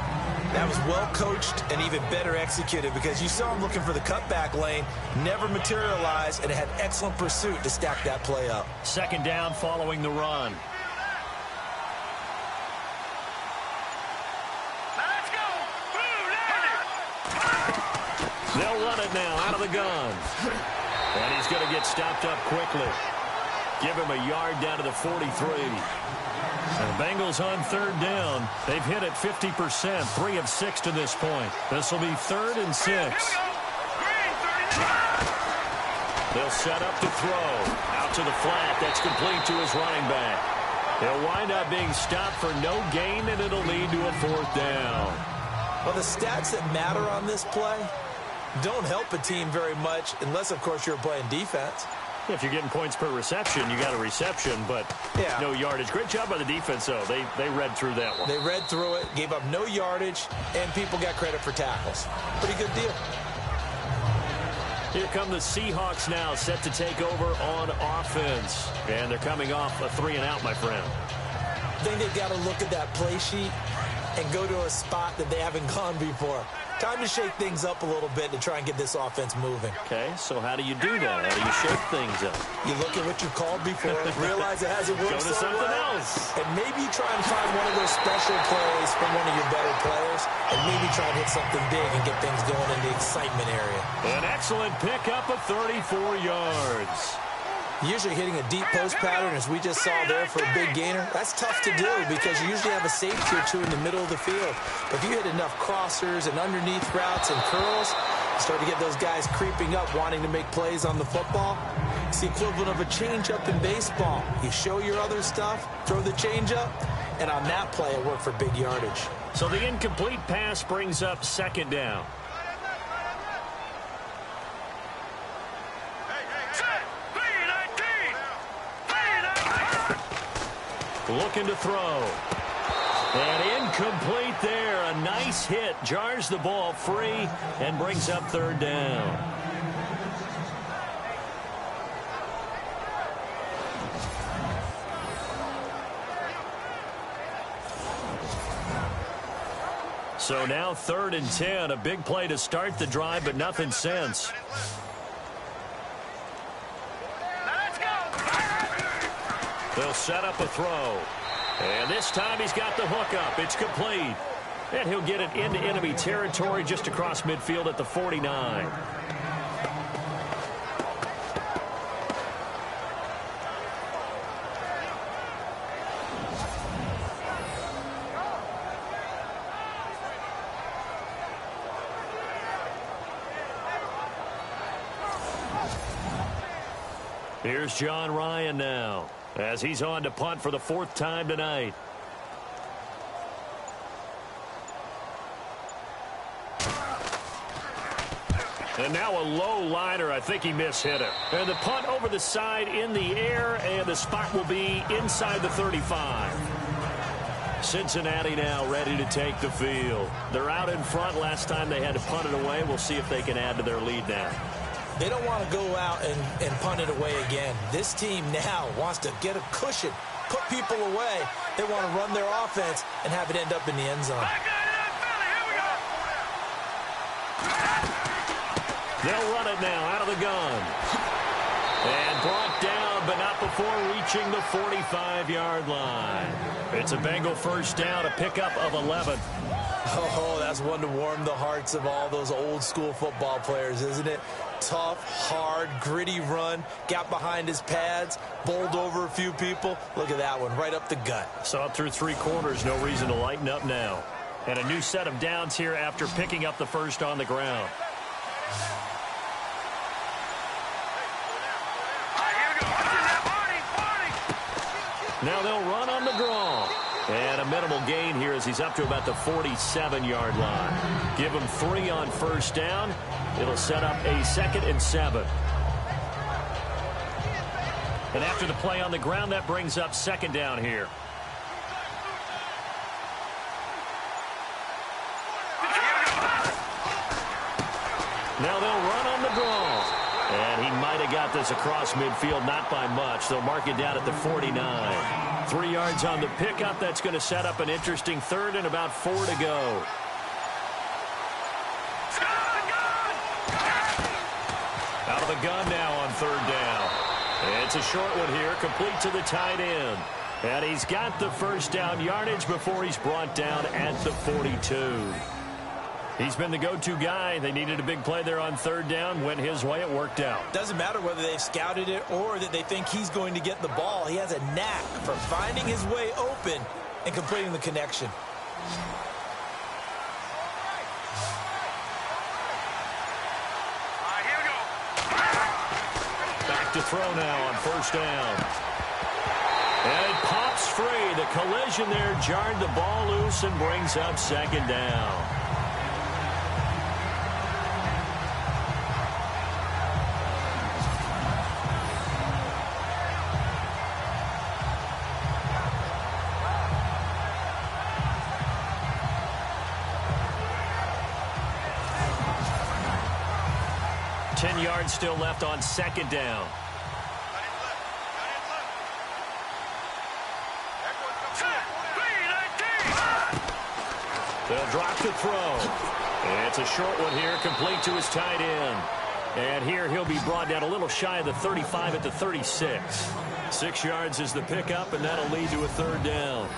That was well coached and even better executed because you saw him looking for the cutback lane, never materialized, and had excellent pursuit to stack that play up. Second down following the run. Let's go! They'll run it now out of the gun. And he's going to get stopped up quickly. Give him a yard down to the 43. And the Bengals on third down. They've hit it 50%, 3 of 6 to this point. This will be 3rd and 6. They'll set up to throw. Out to the flat. That's complete to his running back. He'll wind up being stopped for no gain, and it'll lead to a 4th down. Well, the stats that matter on this play don't help a team very much unless, of course, you're playing defense. If you're getting points per reception, you got a reception, but no yardage. Great job by the defense, though. They read through that one. They read through it, gave up no yardage, and people got credit for tackles. Pretty good deal. Here come the Seahawks now, set to take over on offense. And they're coming off a 3-and-out, my friend. I think they've got to look at that play sheet and go to a spot that they haven't gone before. Time to shake things up a little bit to try and get this offense moving. Okay, so how do you do that? How do you shake things up? You look at what you called before, realize it hasn't worked Go to something else. and maybe try and find one of those special plays from one of your better players, and maybe try and hit something big and get things going in the excitement area. An excellent pickup of 34 yards. Usually hitting a deep post pattern, as we just saw there for a big gainer, that's tough to do because you usually have a safety or two in the middle of the field. But if you hit enough crossers and underneath routes and curls, you start to get those guys creeping up, wanting to make plays on the football. It's the equivalent of a changeup in baseball. You show your other stuff, throw the changeup, and on that play, it worked for big yardage. So the incomplete pass brings up second down. Looking to throw. And incomplete there. A nice hit. Jars the ball free and brings up third down. So now 3rd and 10. A big play to start the drive, but nothing since. They'll set up a throw. And this time he's got the hook up. It's complete. And he'll get it into enemy territory just across midfield at the 49. Here's John Ryan now, as he's on to punt for the 4th time tonight. And now a low liner. I think he mishit it. And the punt over the side in the air, and the spot will be inside the 35. Cincinnati now ready to take the field. They're out in front. Last time they had to punt it away. We'll see if they can add to their lead now. They don't want to go out and punt it away again. This team now wants to get a cushion, put people away. They want to run their offense and have it end up in the end zone. They'll run it now out of the gun. And brought down, but not before reaching the 45-yard line. It's a Bengal first down, a pickup of 11. Oh, that's one to warm the hearts of all those old-school football players, isn't it? Tough, hard, gritty run, got behind his pads, bowled over a few people. Look at that one, right up the gut. Saw it through 3 quarters, no reason to lighten up now. And a new set of downs here after picking up the first on the ground. Now they'll run on the draw. And a minimal gain here as he's up to about the 47-yard line. Give him 3 on first down. It'll set up a 2nd and 7. And after the play on the ground, that brings up 2nd down here. Now they'll run on the draw. And he might have got this across midfield, not by much. They'll mark it down at the 49. 3 yards on the pickup. That's going to set up an interesting 3rd and about 4 to go. Out of the gun now on 3rd down. It's a short one here, complete to the tight end. And he's got the first down yardage before he's brought down at the 42. He's been the go-to guy. They needed a big play there on 3rd down. Went his way. It worked out. Doesn't matter whether they've scouted it or that they think he's going to get the ball. He has a knack for finding his way open and completing the connection. Here we go. Back to throw now on first down. And it pops free. The collision there jarred the ball loose and brings up 2nd down. Still left on 2nd down. They'll drop the throw. It's a short one here, complete to his tight end. And here he'll be brought down a little shy of the 35 at the 36. 6 yards is the pickup, and that'll lead to a 3rd down.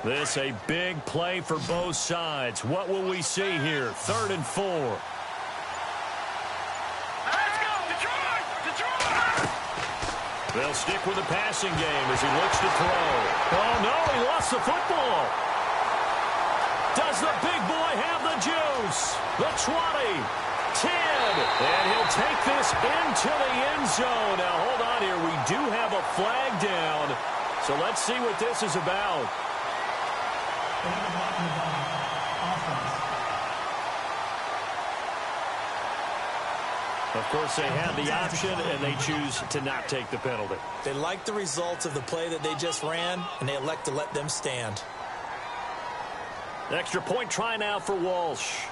This a big play for both sides. What will we see here? 3rd and 4. Let's go, Detroit! Detroit! They'll stick with the passing game as he looks to throw. Oh, no, he lost the football. Does the big boy have the juice? The 20, 10, and he'll take this into the end zone. Now, hold on here. We do have a flag down, so let's see what this is about. Of course, they had the option, and they choose to not take the penalty. They like the results of the play that they just ran, and they elect to let them stand. Extra point try now for Walsh.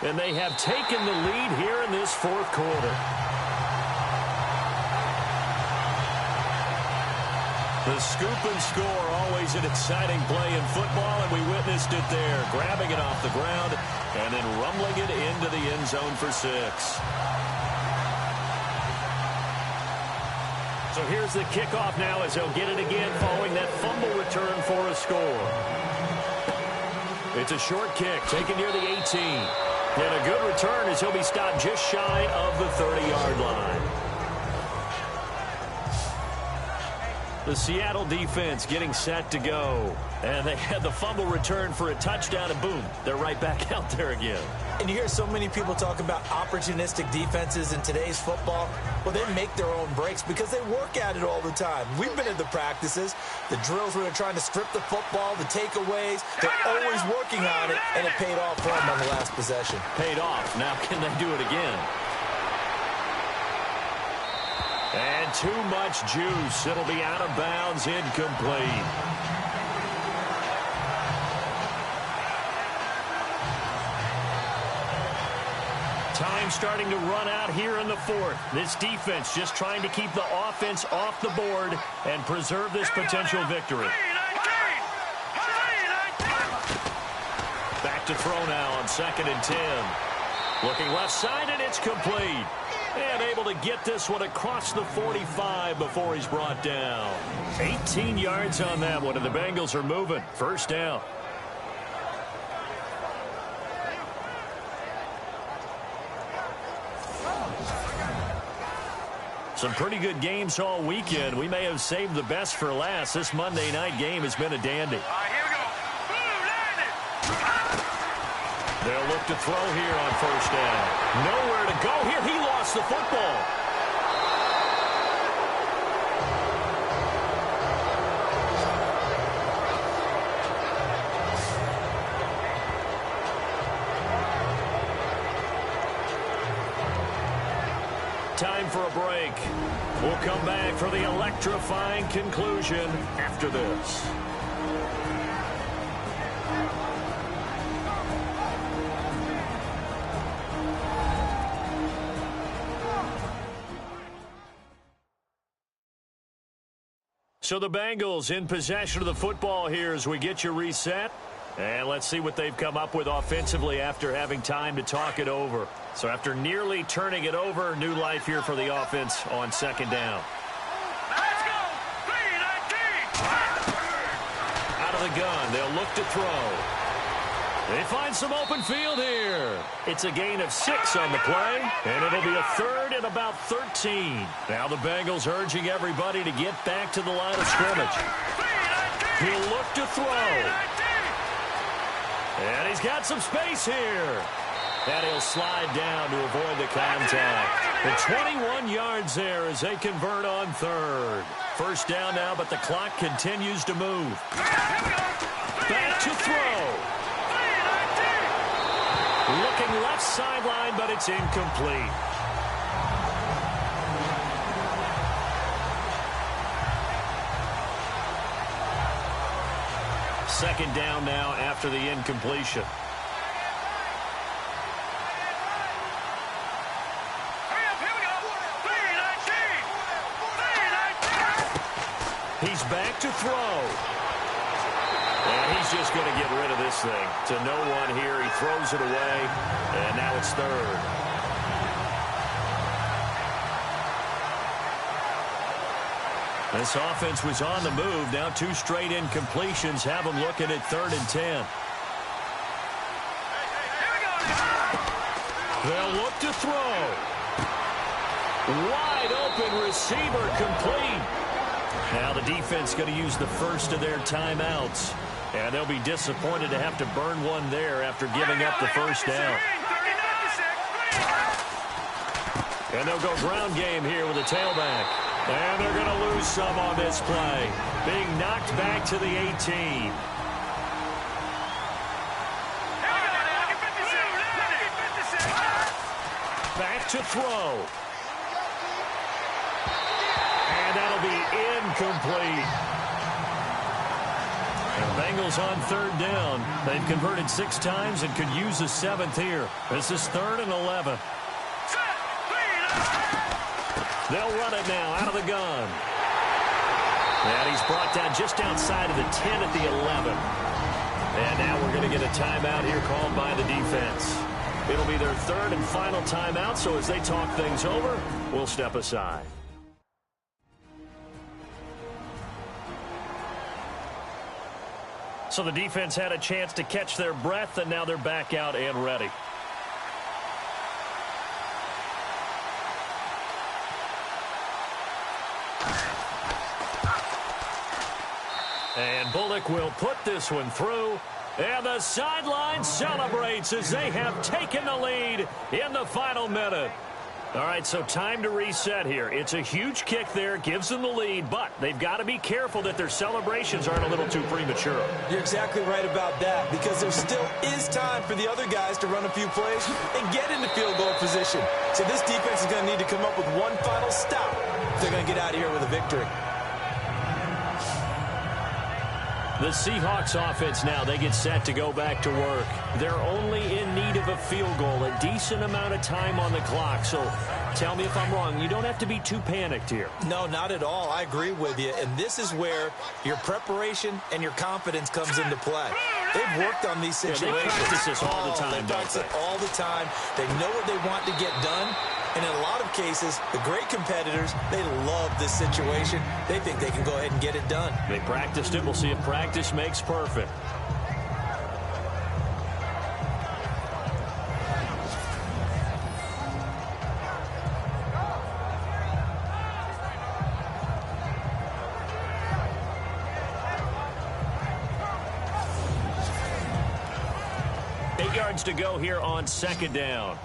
And they have taken the lead here in this 4th quarter. The scoop and score, always an exciting play in football, and we witnessed it there. Grabbing it off the ground and then rumbling it into the end zone for 6. So here's the kickoff now as they'll get it again following that fumble return for a score. It's a short kick taken near the 18. And a good return as he'll be stopped just shy of the 30-yard line. The Seattle defense getting set to go. And they had the fumble return for a touchdown, and boom, they're right back out there again. And you hear so many people talk about opportunistic defenses in today's football. Well, they make their own breaks because they work at it all the time. We've been in the practices, the drills where they're trying to strip the football, the takeaways. They're always working on it, and it paid off for them on the last possession. Paid off. Now can they do it again? And too much juice. It'll be out of bounds, incomplete. Time starting to run out here in the fourth. This defense just trying to keep the offense off the board and preserve this potential victory. Back to throw now on 2nd and 10. Looking left side, and it's complete. And able to get this one across the 45 before he's brought down. 18 yards on that one, and the Bengals are moving. First down. Some pretty good games all weekend. We may have saved the best for last. This Monday night game has been a dandy. They'll look to throw here on first down. Nowhere to go here. He lost the football. Time for a break. We'll come back for the electrifying conclusion after this. So the Bengals in possession of the football here as we get you reset. And let's see what they've come up with offensively after having time to talk it over. So after nearly turning it over, new life here for the offense on 2nd down. Let's go! 3-19! Out of the gun, they'll look to throw. They find some open field here. It's a gain of 6 on the play, and it'll be a 3rd and about 13. Now the Bengals urging everybody to get back to the line of scrimmage. He'll look to throw. And he's got some space here. And he'll slide down to avoid the contact. And 21 yards there as they convert on 3rd. First down now, but the clock continues to move. Back to throw. Looking left sideline, but it's incomplete. Second down now after the incompletion. He's back to throw. And he's just going to get rid of this thing. To no one here. He throws it away. And now it's 3rd. This offense was on the move. Now 2 straight incompletions have them looking at 3rd and 10. They'll look to throw. Wide open receiver complete. Now the defense going to use the first of their timeouts. And they'll be disappointed to have to burn one there after giving up the first down. And they'll go ground game here with a tailback. And they're going to lose some on this play. Being knocked back to the 18. Back to throw. And that'll be incomplete. And Bengals on 3rd down. They've converted 6 times and could use a 7th here. This is 3rd and 11. They'll run it now out of the gun. And he's brought down just outside of the 10 at the 11. And now we're going to get a timeout here called by the defense. It'll be their 3rd and final timeout, so as they talk things over, we'll step aside. So the defense had a chance to catch their breath, and now they're back out and ready. And Bullock will put this one through. And the sideline celebrates as they have taken the lead in the final minute. All right, so time to reset here. It's a huge kick there, gives them the lead, but they've got to be careful that their celebrations aren't a little too premature. You're exactly right about that, because there still is time for the other guys to run a few plays and get into field goal position. So this defense is going to need to come up with one final stop if they're going to get out of here with a victory. The Seahawks offense now, they get set to go back to work. They're only in need of a field goal, a decent amount of time on the clock. So tell me if I'm wrong. You don't have to be too panicked here. No, not at all. I agree with you. And this is where your preparation and your confidence comes into play. They've worked on these situations. Yeah, they practice this all the time, They practice it all the time. They know what they want to get done. And in a lot of cases, the great competitors, they love this situation. They think they can go ahead and get it done. They practiced it. We'll see if practice makes perfect. Eight yards to go here on second down.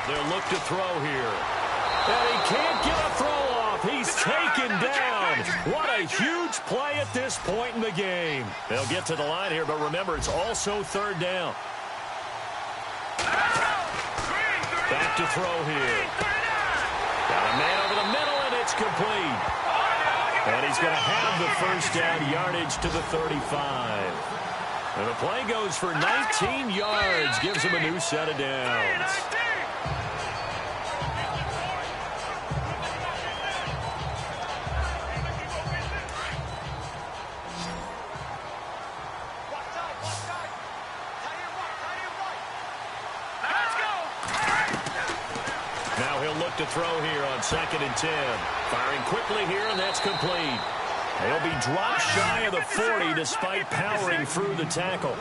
They'll look to throw here. And he can't get a throw off. He's taken down. What a huge play at this point in the game. They'll get to the line here, but remember, it's also third down. Back to throw here. Got a man over the middle, and it's complete. And he's going to have the first down, yardage to the 35. And the play goes for 19 yards, gives him a new set of downs. Now he'll look to throw here on 2nd and 10. Firing quickly here, and that's complete. He'll be dropped shy of the 40 despite powering through the tackle.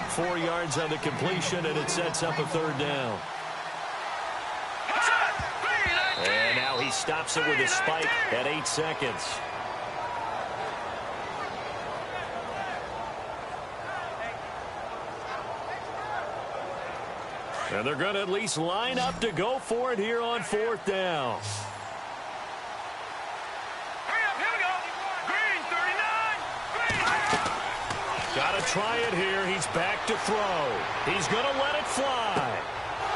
4 yards on the completion, and it sets up a third down. And now he stops it with a spike at 8 seconds. And they're going to at least line up to go for it here on 4th down. Got to try it here. He's back to throw. He's going to let it fly.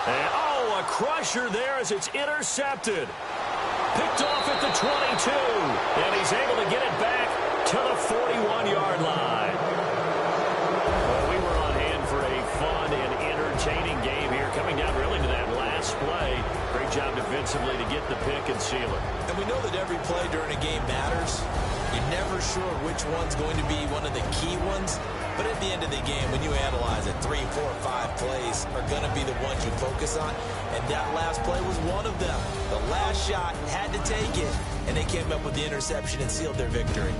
And, oh, a crusher there as it's intercepted. Picked off at the 22. And he's able to get it back to the 41-yard line. Well, we were on hand for a fun and entertaining game here, coming down really to that last play. Great job defensively to get the pick and seal it. And we know that every play during a game matters. You're never sure which one's going to be one of the key ones. But at the end of the game, when you analyze it, 3, 4, 5 plays are going to be the ones you focus on. And that last play was one of them. The last shot had to take it, and they came up with the interception and sealed their victory.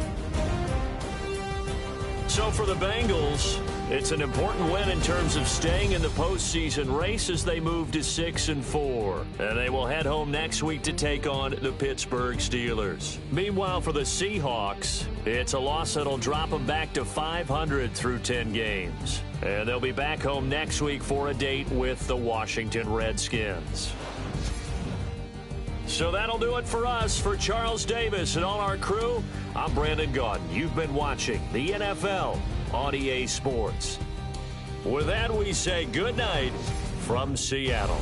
So for the Bengals, it's an important win in terms of staying in the postseason race as they move to 6-4. And they will head home next week to take on the Pittsburgh Steelers. Meanwhile, for the Seahawks, it's a loss that'll drop them back to 500 through 10 games. And they'll be back home next week for a date with the Washington Redskins. So that'll do it for us. For Charles Davis and all our crew, I'm Brandon Gaudin. You've been watching the NFL on EA Sports. With that, we say good night from Seattle.